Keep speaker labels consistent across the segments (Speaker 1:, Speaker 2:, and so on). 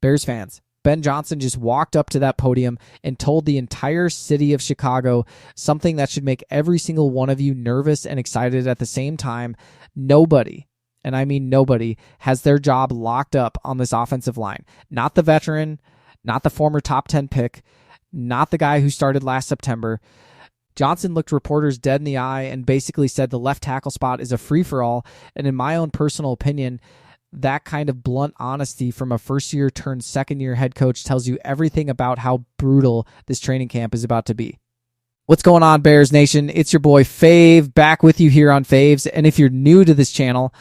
Speaker 1: Bears fans, Ben Johnson just walked up to that podium and told the entire city of Chicago something that should make every single one of you nervous and excited at the same time. Nobody, and I mean nobody, has their job locked up on this offensive line. Not the veteran, not the former top 10 pick, not the guy who started last September. Johnson looked reporters dead in the eye and basically said the left tackle spot is a free-for-all, and in my own personal opinion, that kind of blunt honesty from a first-year turned second-year head coach tells you everything about how brutal this training camp is about to be. What's going on, Bears Nation? It's your boy Fave, back with you here on Faves, and if you're new to this channel,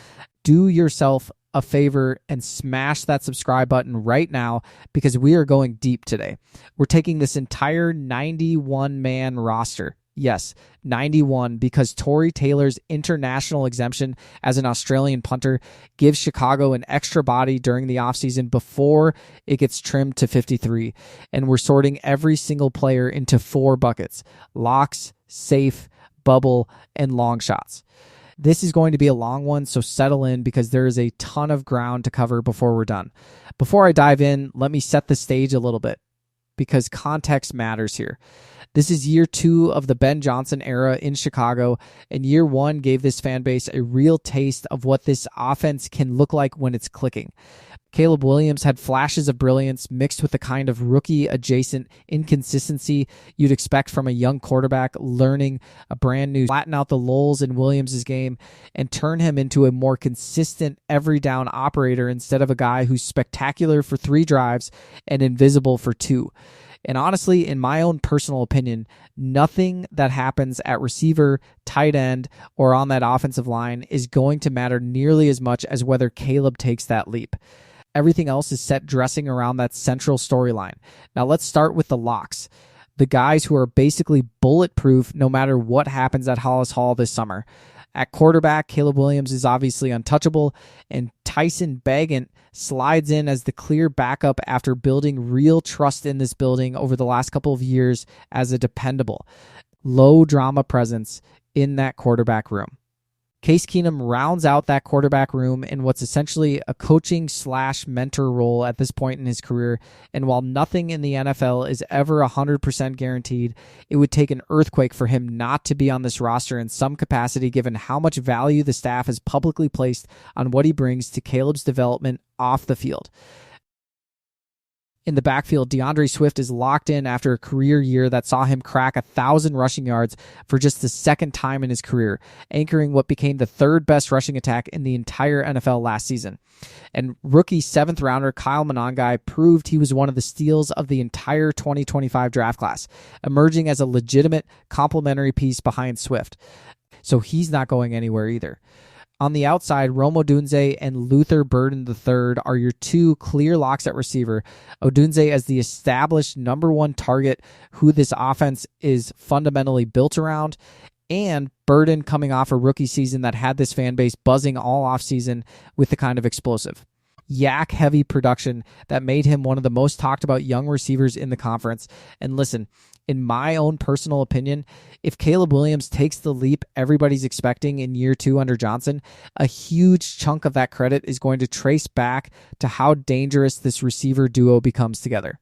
Speaker 1: do yourself a favor and smash that subscribe button right now because we are going deep today. We're taking this entire 91-man roster. Yes, 91, because Tory Taylor's international exemption as an Australian punter gives Chicago an extra body during the offseason before it gets trimmed to 53. And we're sorting every single player into 4 buckets: locks, safe, bubble, and long shots. This is going to be a long one, so settle in because there is a ton of ground to cover before we're done. Before I dive in, let me set the stage a little bit because context matters here. This is year 2 of the Ben Johnson era in Chicago, and year 1 gave this fan base a real taste of what this offense can look like when it's clicking. Caleb Williams had flashes of brilliance mixed with the kind of rookie-adjacent inconsistency you'd expect from a young quarterback learning a brand new, flatten out the lulls in Williams' game and turn him into a more consistent every-down operator instead of a guy who's spectacular for 3 drives and invisible for 2. And honestly, in my own personal opinion, nothing that happens at receiver, tight end, or on that offensive line is going to matter nearly as much as whether Caleb takes that leap. Everything else is set dressing around that central storyline. Now let's start with the locks. The guys who are basically bulletproof no matter what happens at Hollis Hall this summer. At quarterback, Caleb Williams is obviously untouchable, and Tyson Bagent slides in as the clear backup after building real trust in this building over the last couple of years as a dependable, low-drama presence in that quarterback room. Case Keenum rounds out that quarterback room in what's essentially a coaching/mentor role at this point in his career, and while nothing in the NFL is ever 100% guaranteed, it would take an earthquake for him not to be on this roster in some capacity given how much value the staff has publicly placed on what he brings to Caleb's development off the field. In the backfield, DeAndre Swift is locked in after a career year that saw him crack 1,000 rushing yards for just the second time in his career, anchoring what became the 3rd best rushing attack in the entire NFL last season. And rookie 7th rounder Kyle Monangai proved he was one of the steals of the entire 2025 draft class, emerging as a legitimate complementary piece behind Swift. So he's not going anywhere either. On the outside, Rome Odunze and Luther Burden III are your 2 clear locks at receiver. Odunze as the established number 1 target who this offense is fundamentally built around, and Burden coming off a rookie season that had this fan base buzzing all offseason with the kind of explosive yak-heavy production that made him one of the most talked about young receivers in the conference. And listen, in my own personal opinion, if Caleb Williams takes the leap everybody's expecting in year 2 under Johnson, a huge chunk of that credit is going to trace back to how dangerous this receiver duo becomes together.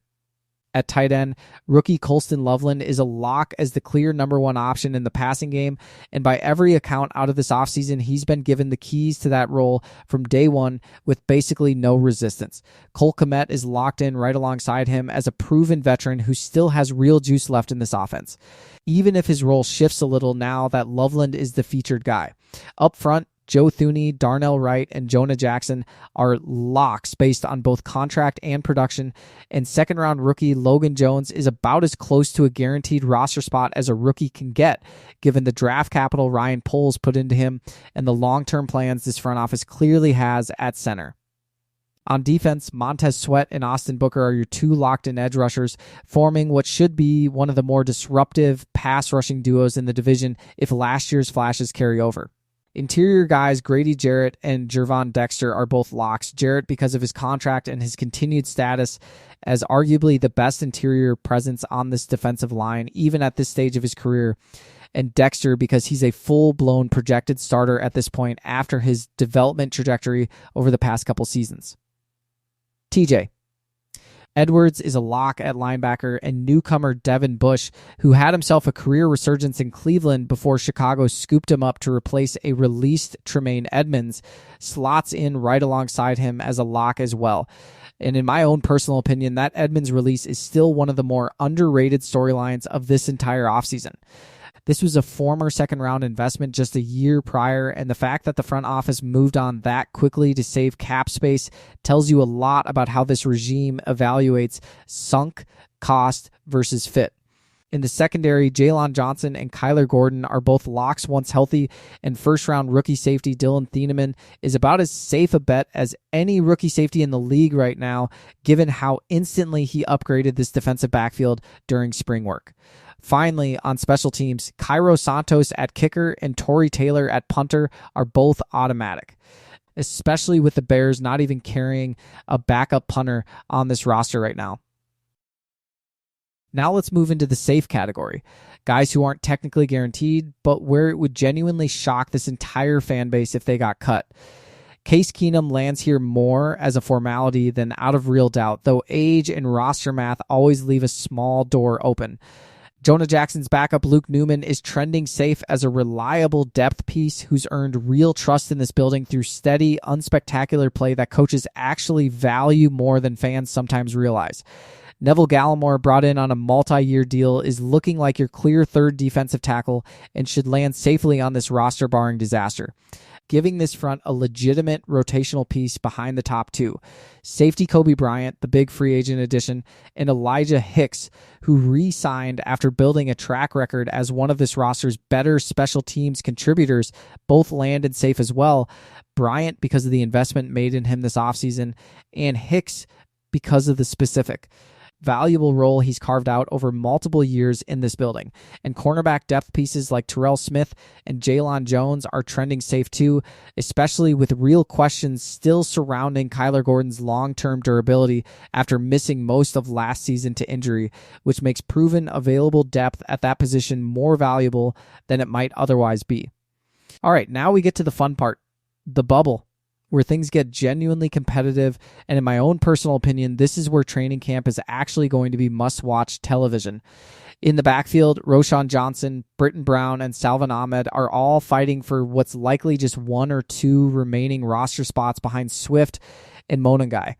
Speaker 1: At tight end, rookie Colston Loveland is a lock as the clear number 1 option in the passing game, and by every account out of this offseason, he's been given the keys to that role from day 1 with basically no resistance. Cole Kmet is locked in right alongside him as a proven veteran who still has real juice left in this offense, even if his role shifts a little now that Loveland is the featured guy. Up front, Joe Thuney, Darnell Wright, and Jonah Jackson are locks based on both contract and production, and second-round rookie Logan Jones is about as close to a guaranteed roster spot as a rookie can get, given the draft capital Ryan Poles put into him and the long-term plans this front office clearly has at center. On defense, Montez Sweat and Austin Booker are your 2 locked-in edge rushers, forming what should be one of the more disruptive pass-rushing duos in the division if last year's flashes carry over. Interior guys Grady Jarrett and Gervon Dexter are both locks. Jarrett because of his contract and his continued status as arguably the best interior presence on this defensive line, even at this stage of his career. And Dexter because he's a full-blown projected starter at this point after his development trajectory over the past couple seasons. TJ. Edwards is a lock at linebacker, and newcomer Devin Bush, who had himself a career resurgence in Cleveland before Chicago scooped him up to replace a released Tremaine Edmunds, slots in right alongside him as a lock as well. And in my own personal opinion, that Edmunds release is still one of the more underrated storylines of this entire offseason. This was a former second-round investment just a year prior, and the fact that the front office moved on that quickly to save cap space tells you a lot about how this regime evaluates sunk cost versus fit. In the secondary, Jaylon Johnson and Kyler Gordon are both locks once healthy, and first-round rookie safety Dylan Thieneman is about as safe a bet as any rookie safety in the league right now, given how instantly he upgraded this defensive backfield during spring work. Finally, on special teams, Cairo Santos at kicker and Tory Taylor at punter are both automatic, especially with the Bears not even carrying a backup punter on this roster right now. Now let's move into the safe category. Guys who aren't technically guaranteed, but where it would genuinely shock this entire fan base if they got cut. Case Keenum lands here more as a formality than out of real doubt, though age and roster math always leave a small door open. Jonah Jackson's backup, Luke Newman, is trending safe as a reliable depth piece who's earned real trust in this building through steady, unspectacular play that coaches actually value more than fans sometimes realize. Neville Gallimore, brought in on a multi-year deal, is looking like your clear third defensive tackle and should land safely on this roster barring disaster, giving this front a legitimate rotational piece behind the top two. Safety Kobe Bryant, the big free agent addition, and Elijah Hicks, who re-signed after building a track record as one of this roster's better special teams contributors, both landed safe as well. Bryant because of the investment made in him this offseason, and Hicks because of the specific valuable role he's carved out over multiple years in this building. And cornerback depth pieces like Terrell Smith and Jaylon Jones are trending safe too, especially with real questions still surrounding Kyler Gordon's long-term durability after missing most of last season to injury, which makes proven available depth at that position more valuable than it might otherwise be. All right, now we get to the fun part, the bubble, where things get genuinely competitive, and in my own personal opinion, this is where training camp is actually going to be must-watch television. In the backfield, Roschon Johnson, Britton Brown, and Salvon Ahmed are all fighting for what's likely just one or two remaining roster spots behind Swift and Monangai.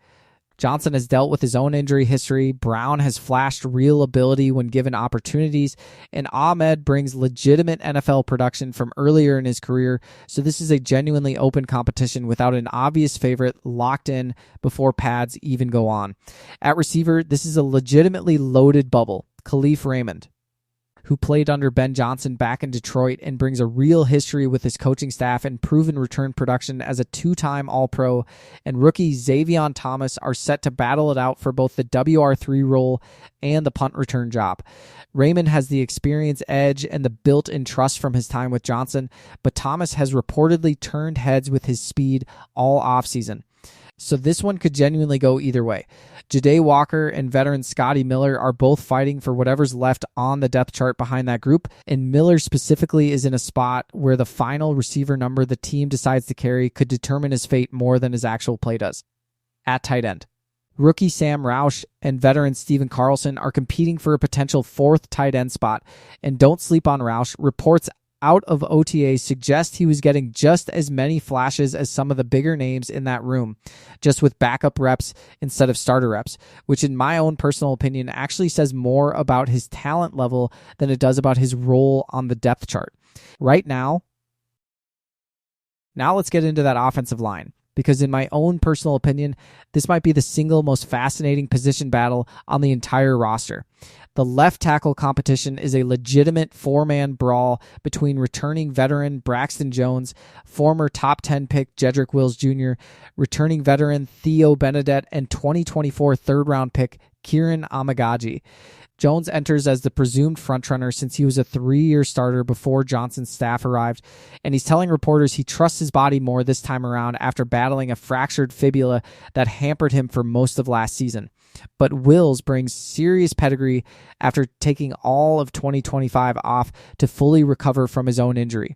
Speaker 1: Johnson has dealt with his own injury history, Brown has flashed real ability when given opportunities, and Ahmed brings legitimate NFL production from earlier in his career, so this is a genuinely open competition without an obvious favorite locked in before pads even go on. At receiver, this is a legitimately loaded bubble. Khalif Raymond, who played under Ben Johnson back in Detroit and brings a real history with his coaching staff and proven return production as a two-time All-Pro, and rookie Xavion Thomas are set to battle it out for both the WR3 role and the punt return job. Raymond has the experience edge and the built-in trust from his time with Johnson, but Thomas has reportedly turned heads with his speed all offseason. So this one could genuinely go either way. Ja'Day Walker and veteran Scotty Miller are both fighting for whatever's left on the depth chart behind that group, and Miller specifically is in a spot where the final receiver number the team decides to carry could determine his fate more than his actual play does. At tight end, rookie Sam Roush and veteran Steven Carlson are competing for a potential fourth tight end spot, and don't sleep on Roush. Reports out of OTA suggest he was getting just as many flashes as some of the bigger names in that room, just with backup reps instead of starter reps, which in my own personal opinion actually says more about his talent level than it does about his role on the depth chart. Right now let's get into that offensive line, because in my own personal opinion, this might be the single most fascinating position battle on the entire roster. The left tackle competition is a legitimate four-man brawl between returning veteran Braxton Jones, former top 10 pick Jedrick Wills Jr., returning veteran Theo Benedette, and 2024 third-round pick Kieran Amagaji. Jones enters as the presumed frontrunner since he was a 3-year starter before Johnson's staff arrived, and he's telling reporters he trusts his body more this time around after battling a fractured fibula that hampered him for most of last season. But Wills brings serious pedigree after taking all of 2025 off to fully recover from his own injury.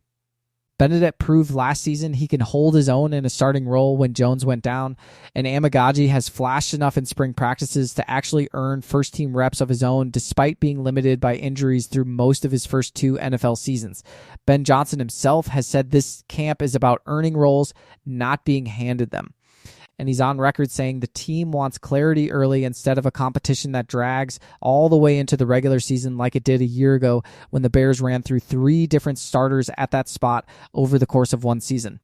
Speaker 1: Benedette proved last season he can hold his own in a starting role when Jones went down, and Amagagi has flashed enough in spring practices to actually earn first-team reps of his own despite being limited by injuries through most of his first 2 NFL seasons. Ben Johnson himself has said this camp is about earning roles, not being handed them. And he's on record saying the team wants clarity early instead of a competition that drags all the way into the regular season like it did a year ago when the Bears ran through 3 different starters at that spot over the course of one season.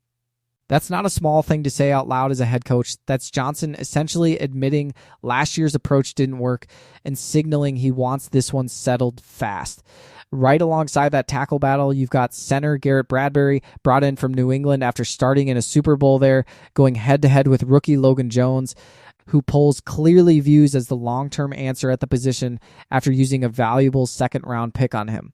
Speaker 1: That's not a small thing to say out loud as a head coach. That's Johnson essentially admitting last year's approach didn't work and signaling he wants this one settled fast. Right alongside that tackle battle, you've got center Garrett Bradbury, brought in from New England after starting in a Super Bowl there, going head-to-head with rookie Logan Jones, who polls clearly views as the long-term answer at the position after using a valuable second-round pick on him.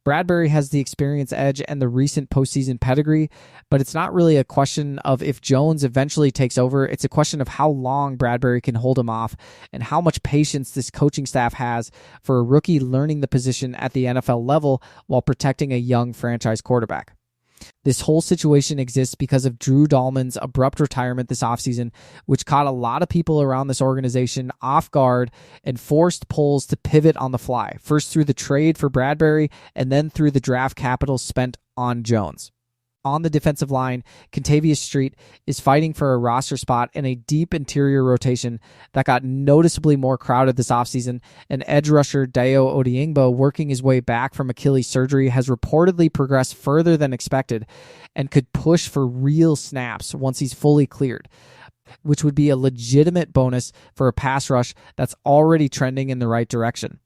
Speaker 1: Bradbury has the experience edge and the recent postseason pedigree, but it's not really a question of if Jones eventually takes over. It's a question of how long Bradbury can hold him off and how much patience this coaching staff has for a rookie learning the position at the NFL level while protecting a young franchise quarterback. This whole situation exists because of Drew Dahlman's abrupt retirement this offseason, which caught a lot of people around this organization off guard and forced polls to pivot on the fly, first through the trade for Bradbury and then through the draft capital spent on Jones. On the defensive line, Kentavious Street is fighting for a roster spot in a deep interior rotation that got noticeably more crowded this offseason, and edge rusher Dayo Odeyingbo, working his way back from Achilles surgery, has reportedly progressed further than expected and could push for real snaps once he's fully cleared, which would be a legitimate bonus for a pass rush that's already trending in the right direction.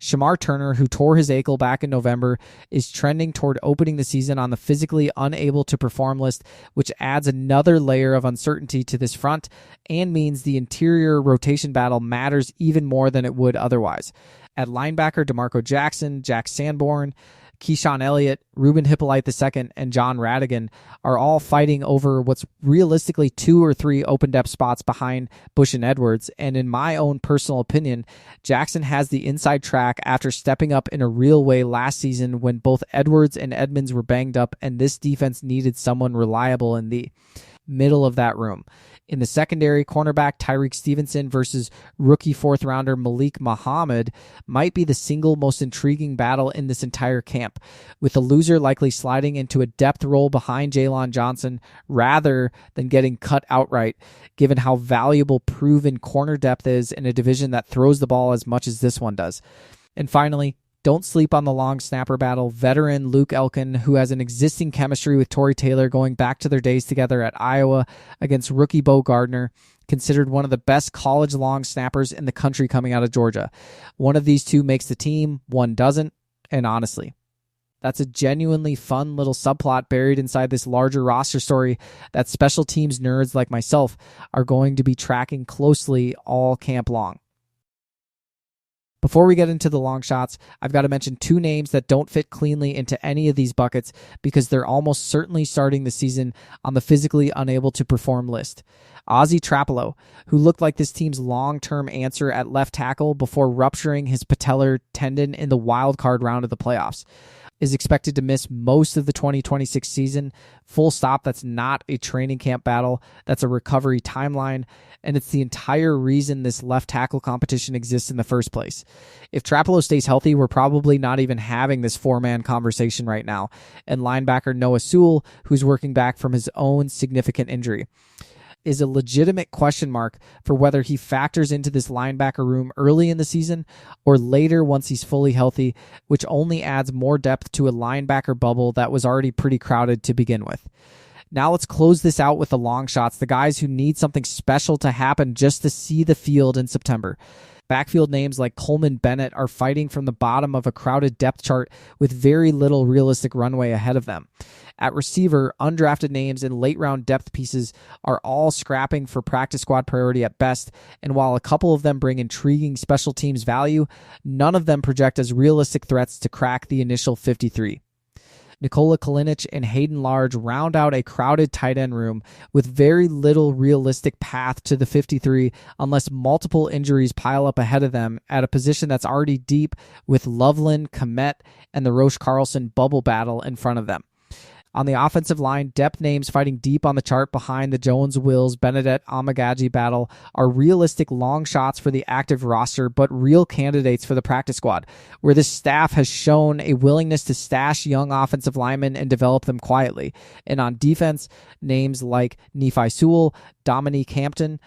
Speaker 1: Shamar Turner, who tore his ankle back in November, is trending toward opening the season on the physically unable to perform list, which adds another layer of uncertainty to this front and means the interior rotation battle matters even more than it would otherwise. At linebacker, DeMarco Jackson, Jack Sanborn, Keyshawn Elliott, Ruben Hippolyte II, and John Radigan are all fighting over what's realistically 2 or 3 open depth spots behind Bush and Edwards. And in my own personal opinion, Jackson has the inside track after stepping up in a real way last season when both Edwards and Edmonds were banged up and this defense needed someone reliable in the middle of that room. In the secondary, cornerback Tyreek Stevenson versus rookie 4th rounder Malik Muhammad might be the single most intriguing battle in this entire camp, with the loser likely sliding into a depth role behind Jaylon Johnson rather than getting cut outright, given how valuable proven corner depth is in a division that throws the ball as much as this one does. And finally, don't sleep on the long snapper battle. Veteran Luke Elkin, who has an existing chemistry with Torrey Taylor going back to their days together at Iowa against rookie Bo Gardner, considered one of the best college long snappers in the country coming out of Georgia. One of these two makes the team, one doesn't, and honestly, that's a genuinely fun little subplot buried inside this larger roster story that special teams nerds like myself are going to be tracking closely all camp long. Before we get into the long shots, I've got to mention 2 names that don't fit cleanly into any of these buckets because they're almost certainly starting the season on the physically unable to perform list. Ozzy Trapelo, who looked like this team's long-term answer at left tackle before rupturing his patellar tendon in the wild card round of the playoffs, is expected to miss most of the 2026 season. Full stop. That's not a training camp battle. That's a recovery timeline. And it's the entire reason this left tackle competition exists in the first place. If Trapelo stays healthy, we're probably not even having this 4-man conversation right now. And linebacker Noah Sewell, who's working back from his own significant injury, is a legitimate question mark for whether he factors into this linebacker room early in the season or later once he's fully healthy, which only adds more depth to a linebacker bubble that was already pretty crowded to begin with. Now let's close this out with the long shots, the guys who need something special to happen just to see the field in September. Backfield names like Coleman Bennett are fighting from the bottom of a crowded depth chart with very little realistic runway ahead of them. At receiver, undrafted names and late-round depth pieces are all scrapping for practice squad priority at best, and while a couple of them bring intriguing special teams value, none of them project as realistic threats to crack the initial 53. Nikola Kalinic and Hayden Large round out a crowded tight end room with very little realistic path to the 53 unless multiple injuries pile up ahead of them at a position that's already deep with Loveland, Kmet, and the Roche Carlson bubble battle in front of them. On the offensive line, depth names fighting deep on the chart behind the Jones, Wills, Benedette, Amagaji battle are realistic long shots for the active roster, but real candidates for the practice squad, where this staff has shown a willingness to stash young offensive linemen and develop them quietly. And on defense, names like Nephi Sewell, Dominique Hampton,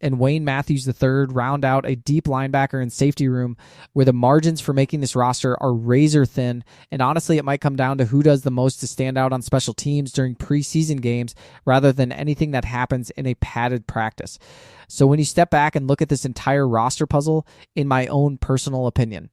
Speaker 1: and Wayne Matthews III round out a deep linebacker and safety room where the margins for making this roster are razor thin, and honestly it might come down to who does the most to stand out on special teams during preseason games rather than anything that happens in a padded practice. So when you step back and look at this entire roster puzzle, in my own personal opinion,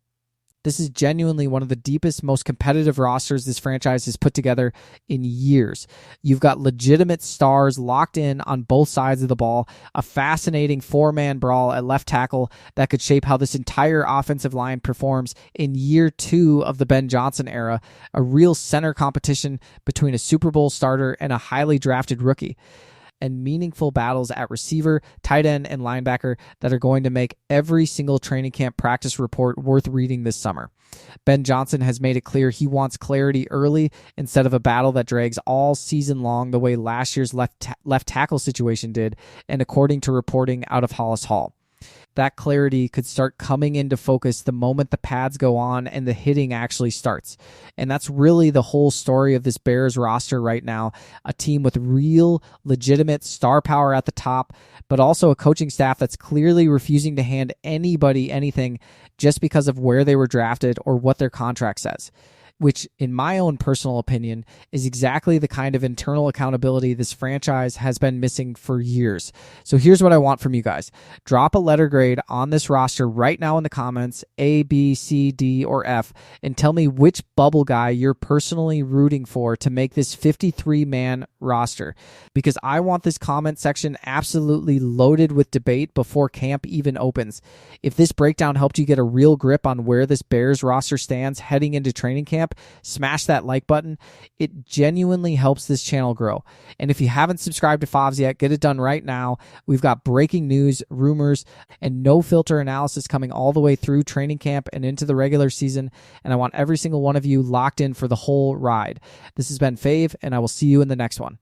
Speaker 1: this is genuinely one of the deepest, most competitive rosters this franchise has put together in years. You've got legitimate stars locked in on both sides of the ball, a fascinating four-man brawl at left tackle that could shape how this entire offensive line performs in year 2 of the Ben Johnson era, a real center competition between a Super Bowl starter and a highly drafted rookie, and meaningful battles at receiver, tight end, and linebacker that are going to make every single training camp practice report worth reading this summer. Ben Johnson has made it clear he wants clarity early instead of a battle that drags all season long the way last year's left tackle situation did, and according to reporting out of Hollis Hall. That clarity could start coming into focus the moment the pads go on and the hitting actually starts. And that's really the whole story of this Bears roster right now. A team with real, legitimate star power at the top, but also a coaching staff that's clearly refusing to hand anybody anything just because of where they were drafted or what their contract says, which in my own personal opinion is exactly the kind of internal accountability this franchise has been missing for years. So here's what I want from you guys. Drop a letter grade on this roster right now in the comments, A, B, C, D, or F, and tell me which bubble guy you're personally rooting for to make this 53-man roster, because I want this comment section absolutely loaded with debate before camp even opens. If this breakdown helped you get a real grip on where this Bears roster stands heading into training camp, smash that like button. It genuinely helps this channel grow. And if you haven't subscribed to Favs yet, get it done right now. We've got breaking news, rumors, and no filter analysis coming all the way through training camp and into the regular season. And I want every single one of you locked in for the whole ride. This has been Fave, and I will see you in the next one.